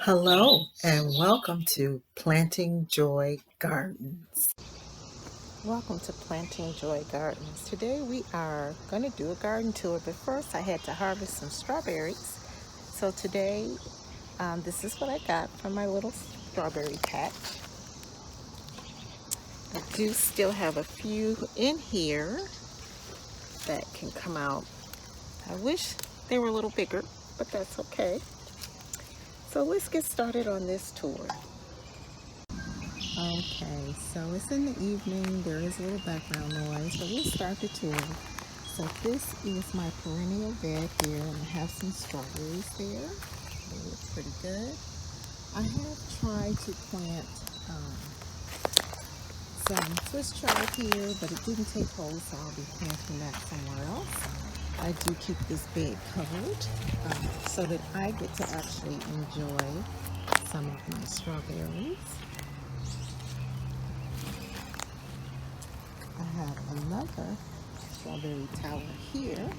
Hello and welcome to Planting Joy Gardens. Welcome to Planting Joy Gardens. Today we are going to do a garden tour, but first I had to harvest some strawberries. So today, this is what I got from my little strawberry patch. I do still have a few in here that can come out. I wish they were a little bigger, but that's okay. So let's get started on this tour. Okay, so it's in the evening. There is a little background noise, but we'll start the tour. So this is my perennial bed here, and I have some strawberries there. They look pretty good. I have tried to plant some Swiss chard here, but it didn't take hold, so I'll be planting that somewhere else. I do keep this bed covered so that I get to actually enjoy some of my strawberries. I have another strawberry tower here,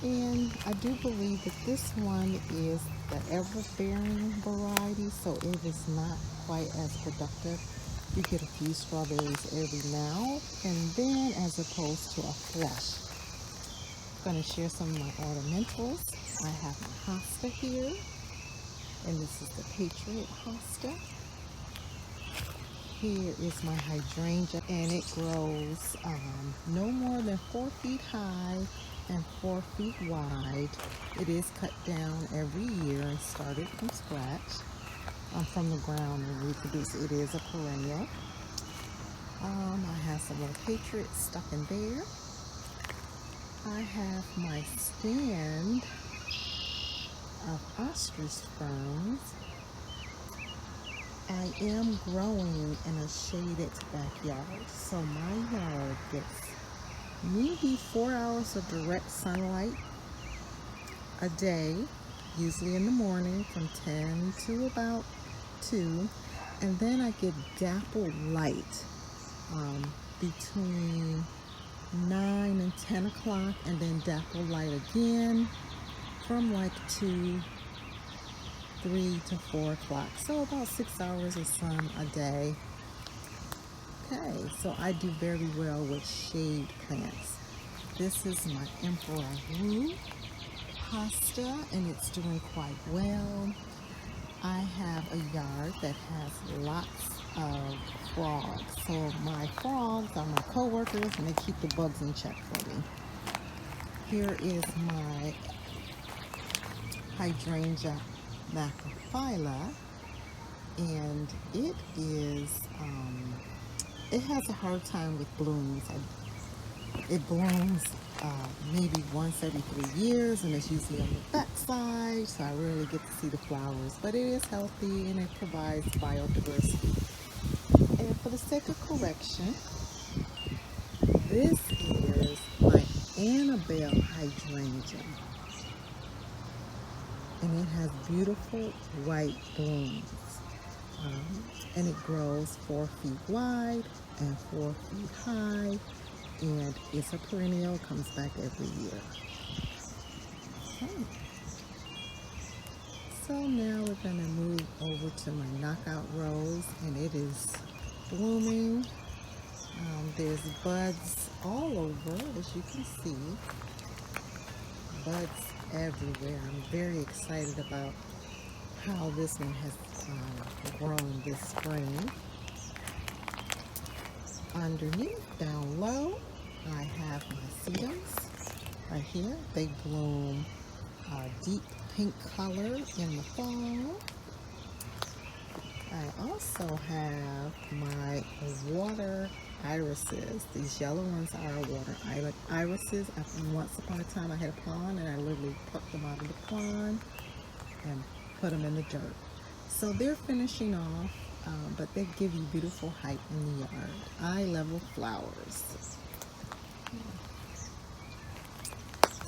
and I do believe that this one is the ever-bearing variety, so it is not quite as productive. You get a few strawberries every now and then as opposed to a flush. I'm going to share some of my ornamentals. I have my hosta here, and this is the Patriot hosta. Here is my hydrangea, and it grows no more than 4 feet high and 4 feet wide. It is cut down every year and started from scratch, from the ground and reproduced. It is a perennial. I have some little Patriots stuck in there. I have my stand of ostrich ferns. I am growing in a shaded backyard, so my yard gets maybe 4 hours of direct sunlight a day, usually in the morning from 10 to about 2, and then I get dappled light between 9 and 10 o'clock, and then dappled light again from like 2, 3 to 4 o'clock, so about 6 hours of sun a day. Okay, so I do very well with shade plants. This is my Emperor Rue hosta, and it's doing quite well. I have a yard that has lots of frogs, so my frogs are my co-workers, and they keep the bugs in check for me. Here is my hydrangea macrophylla, and it has a hard time with blooms. It blooms maybe once every 3 years, and it's usually on the back side, so I rarely get to see the flowers, but it is healthy and it provides biodiversity. And for the sake of correction, this is my Annabelle hydrangea, and it has beautiful white blooms, and it grows 4 feet wide and 4 feet high, and it's a perennial, comes back every year. Okay. So now we're going to move over to my knockout rose, and it is blooming. There's buds all over, as you can see. Buds everywhere. I'm very excited about how this one has grown this spring. Underneath, down low, I have my sedums right here. They bloom a deep pink color in the fall. I also have my water irises. These yellow ones are water irises. Once upon a time I had a pond, and I literally plucked them out of the pond and put them in the dirt. So they're finishing off, but they give you beautiful height in the yard. Eye level flowers.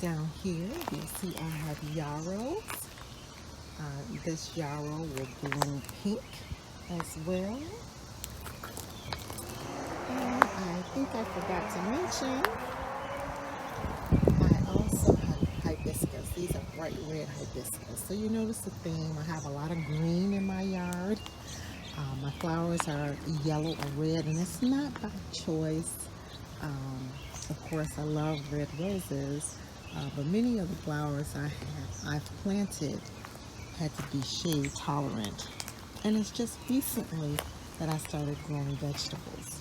Down here, you see I have yarrows. This yarrow will bloom pink as well. And I think I forgot to mention, I also have hibiscus. These are bright red hibiscus. So you notice the theme. I have a lot of green in my yard. My flowers are yellow or red, and it's not by choice. Of course, I love red roses, but many of the flowers I've planted had to be shade tolerant. And it's just recently that I started growing vegetables.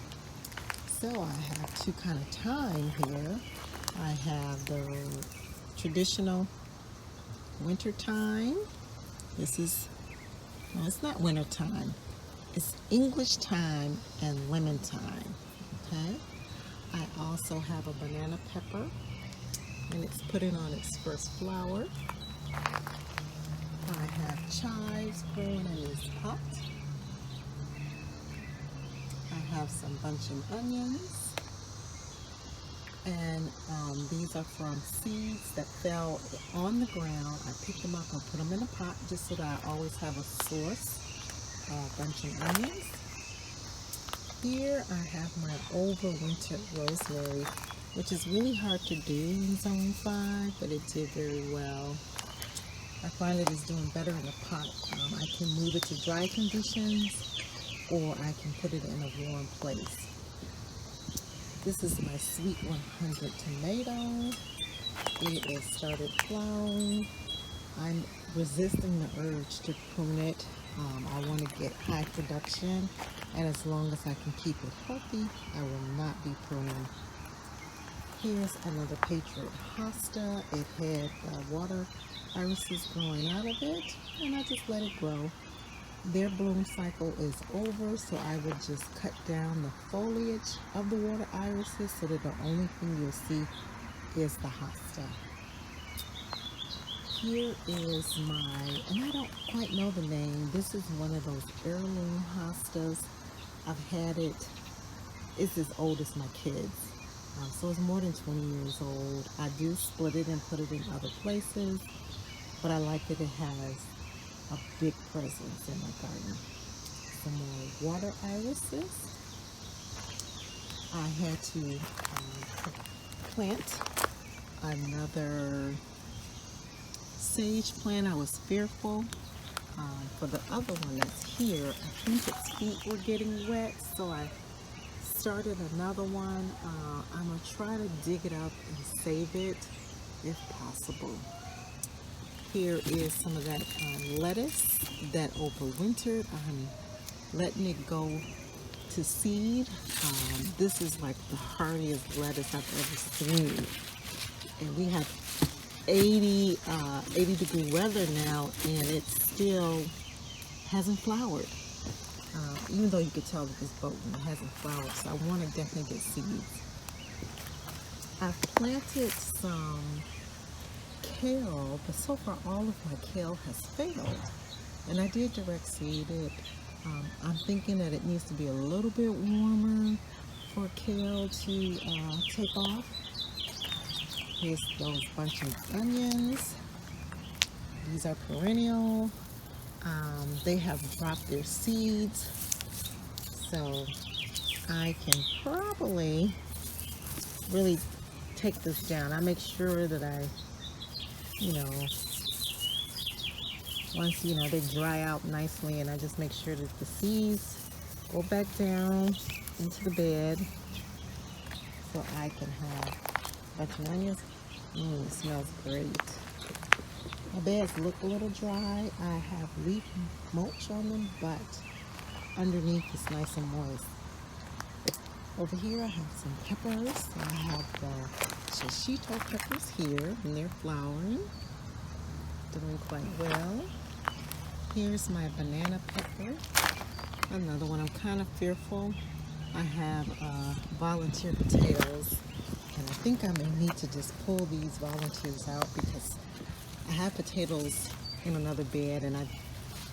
So I have two kind of time here. I have the traditional winter time. This is, no, it's not winter time. It's English time and lemon time, okay? I also have a banana pepper, and it's putting on its first flower. I have chives growing in this pot. I have some bunching onions, and these are from seeds that fell on the ground. I picked them up and put them in a pot just so that I always have a source of bunching onions. Here I have my overwintered rosemary, which is really hard to do in Zone 5, but it did very well. I find it is doing better in a pot. I can move it to dry conditions, or I can put it in a warm place. This is my Sweet 100 tomato. It has started flowering. I'm resisting the urge to prune it. I want to get high production, and as long as I can keep it healthy, I will not be pruning. Here's another Patriot hosta. It had water irises growing out of it, and I just let it grow. Their bloom cycle is over, so I will just cut down the foliage of the water irises so that the only thing you'll see is the hosta. Here is my, and I don't quite know the name, this is one of those heirloom hostas. I've had it, it's as old as my kids. So it's more than 20 years old. I do split it and put it in other places, but I like that it has a big presence in my garden. Some more water irises. I had to plant another sage plant. I was fearful for the other one that's here. I think its feet were getting wet, so I started another one. I'm going to try to dig it up and save it if possible. Here is some of that lettuce that overwintered. I'm letting it go to seed. This is like the hardiest lettuce I've ever seen. And we have 80 degree weather now, and it still hasn't flowered. Even though you could tell that this boat hasn't flowered, so I want to definitely get seeds. I've planted some kale, but so far all of my kale has failed. And I did direct seed it. I'm thinking that it needs to be a little bit warmer for kale to take off. Here's those bunch of onions. These are perennial. They have dropped their seeds, so I can probably really take this down. I make sure that I, once they dry out nicely, and I just make sure that the seeds go back down into the bed so I can have a bunch of onions. It smells great. My beds look a little dry. I have leaf mulch on them, but underneath it's nice and moist. Over here I have some peppers. I have the shade-tolerant peppers here, and they're flowering, doing quite well. Here's my banana pepper, another one. I'm kind of fearful. I have volunteer potatoes, and I think I may need to just pull these volunteers out because I have potatoes in another bed, and I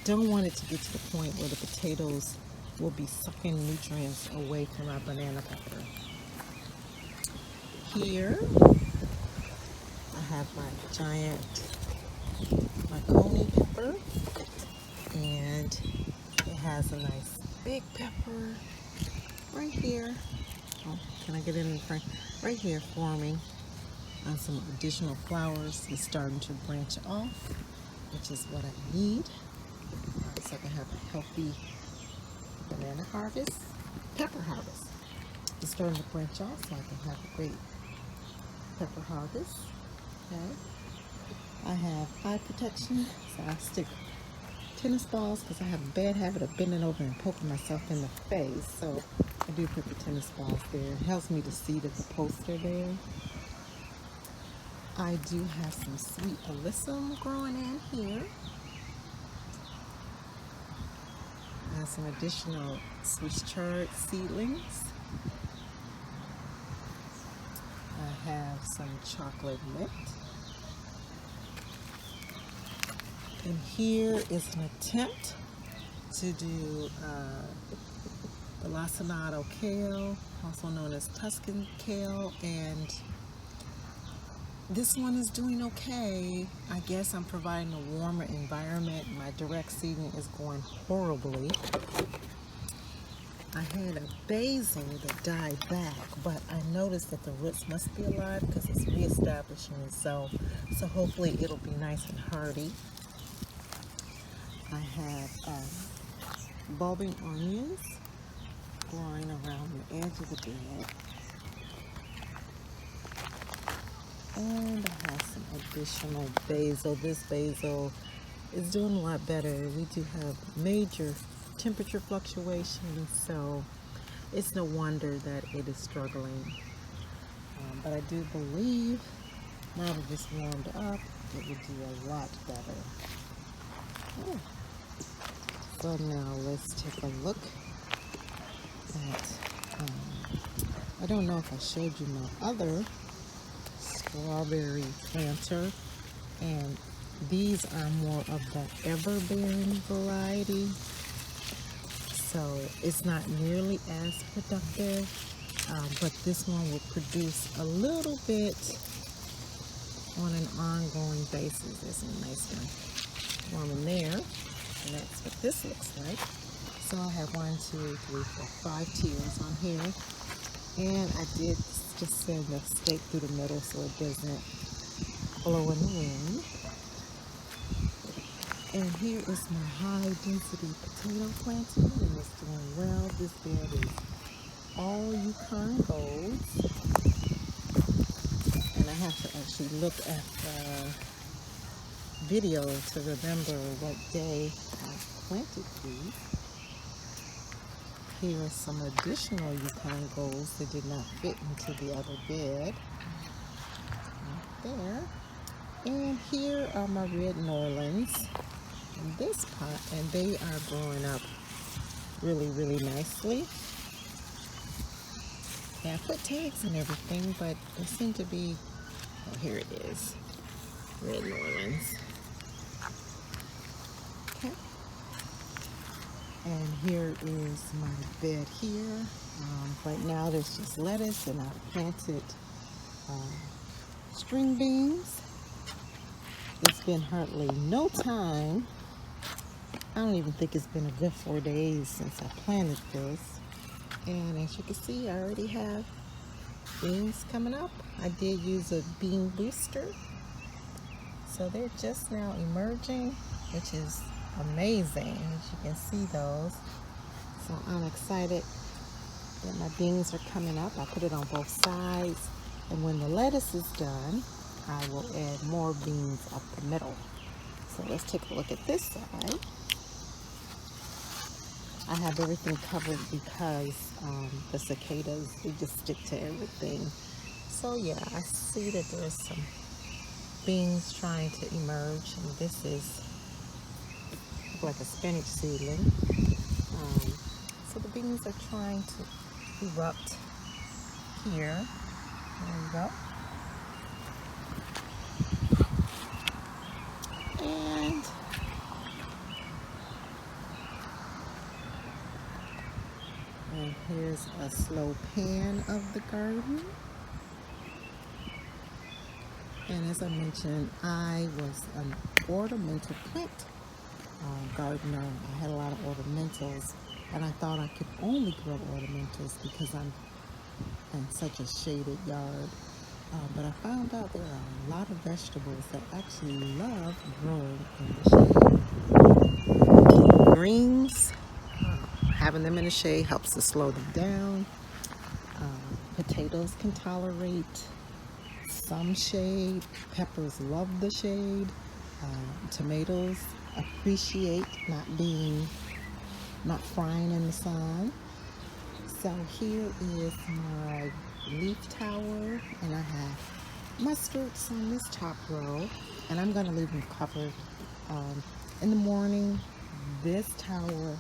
don't want it to get to the point where the potatoes will be sucking nutrients away from my banana pepper. Here, I have my giant coney pepper, and it has a nice big pepper right here. Oh, can I get it in the front? Right here forming. Some additional flowers is starting to branch off, which is what I need, so I can have a healthy banana harvest, pepper harvest. It's starting to branch off, so I can have a great pepper harvest. Okay. I have eye protection, so I stick tennis balls because I have a bad habit of bending over and poking myself in the face. So I do put the tennis balls there. It helps me to see that the posts are there. I do have some sweet alyssum growing in here. I have some additional Swiss chard seedlings. I have some chocolate mint. And here is an attempt to do the lacinato kale, also known as Tuscan kale, and this one is doing okay. I guess I'm providing a warmer environment. My direct seeding is going horribly. I had a basil that died back, but I noticed that the roots must be alive because it's reestablishing itself. So hopefully it'll be nice and hardy. I have bulbing onions growing around the edge of the bed. And I have some additional basil. This basil is doing a lot better. We do have major temperature fluctuations, so it's no wonder that it is struggling. But I do believe now that it's warmed up, it will do a lot better. Oh. So now let's take a look at, I don't know if I showed you my other strawberry planter, and these are more of the ever-bearing variety, so it's not nearly as productive, but this one will produce a little bit on an ongoing basis. There's a nice one in there, and that's what this looks like. So I have 1, 2, 3, 4, 5 tiers on here, and I did just send a stake through the middle so it doesn't blow in the wind. And here is my high density potato planting, and it's doing well. This bed is all Yukon golds, and I have to actually look at the video to remember what day I planted these. Here are some additional Yukon golds that did not fit into the other bed. Right there. And here are my red Norlands in this pot, and they are growing up really, really nicely. Yeah, I put tags and everything, but they seem to be, oh, here it is, red Norlands. Okay. And here is my bed here. Right now there's just lettuce, and I've planted string beans. It's been hardly no time. I don't even think it's been a good 4 days since I planted this. And as you can see, I already have beans coming up. I did use a bean booster. So they're just now emerging, which is amazing. As you can see those. So I'm excited that my beans are coming up. I put it on both sides. And when the lettuce is done, I will add more beans up the middle. So let's take a look at this side. I have everything covered because the cicadas, they just stick to everything. So yeah, I see that there's some beans trying to emerge, and this is like a spinach seedling. So the beans are trying to erupt here. There we go. And here's a slow pan of the garden. And as I mentioned, I was an ornamental plant gardener. I had a lot of ornamentals, and I thought I could only grow ornamentals because I'm in such a shaded yard. But I found out there are a lot of vegetables that actually love growing in the shade. Greens, having them in the shade helps to slow them down. Potatoes can tolerate some shade. Peppers love the shade. Tomatoes appreciate not frying in the sun. So here is my leaf tower, and I have mustards on this top row, and I'm going to leave them covered. In the morning, this tower,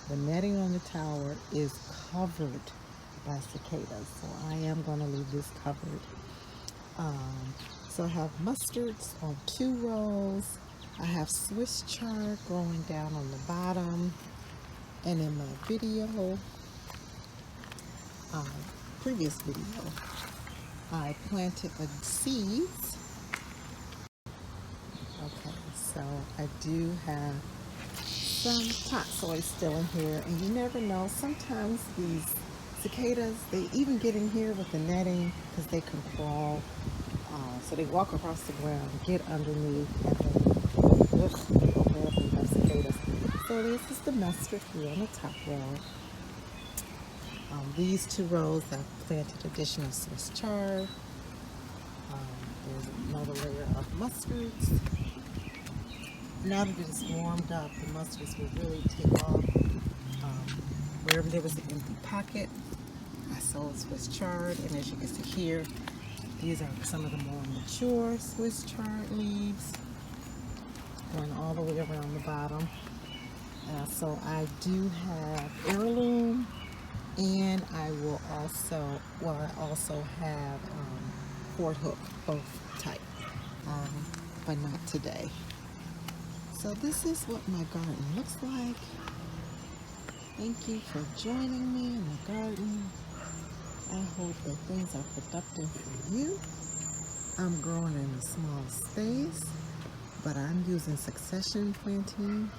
the netting on the tower is covered by cicadas, so I am going to leave this covered. So I have mustards on 2 rows. I have Swiss chard growing down on the bottom, and in my previous video, I planted the seeds. Okay, so I do have some topsoil still in here, and you never know, sometimes these cicadas, they even get in here with the netting because they can crawl. So they walk across the ground, get underneath, and then they open up and have cicadas. So this is the mustard here on the top row. These 2 rows I've planted additional Swiss chard. There's another layer of mustards. Now that it's warmed up, the mustards will really take off. Wherever there was an empty pocket, I sowed Swiss chard, and as you can see here, these are some of the more mature Swiss chard leaves going all the way around the bottom. So I do have heirloom, and I also have Fort Hook, both type, but not today. So this is what my garden looks like. Thank you for joining me in the garden. I hope that things are productive for you. I'm growing in a small space, but I'm using succession planting,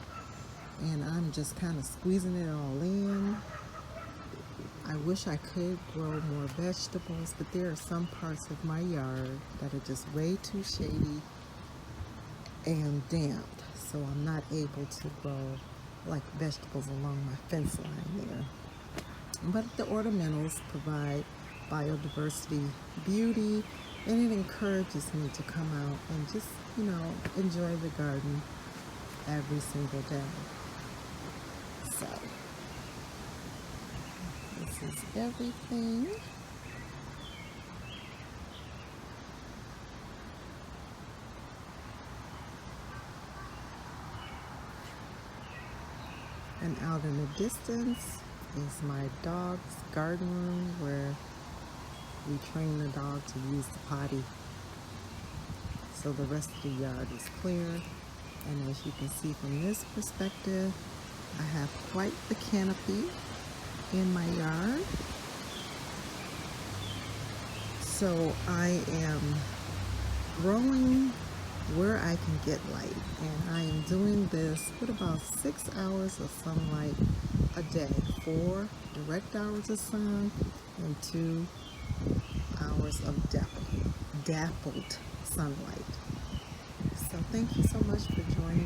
and I'm just kind of squeezing it all in. I wish I could grow more vegetables, but there are some parts of my yard that are just way too shady and damp, so I'm not able to grow like vegetables along my fence line there. But the ornamentals provide biodiversity, beauty, and it encourages me to come out and just, enjoy the garden every single day. So this is everything. And out in the distance is my dog's garden room where we train the dog to use the potty. So the rest of the yard is clear. And as you can see from this perspective, I have quite the canopy in my yard. So I am growing where I can get light, and I am doing this with about 6 hours of sunlight a day, 4 direct hours of sun and 2 hours of dappled sunlight. So thank you so much for joining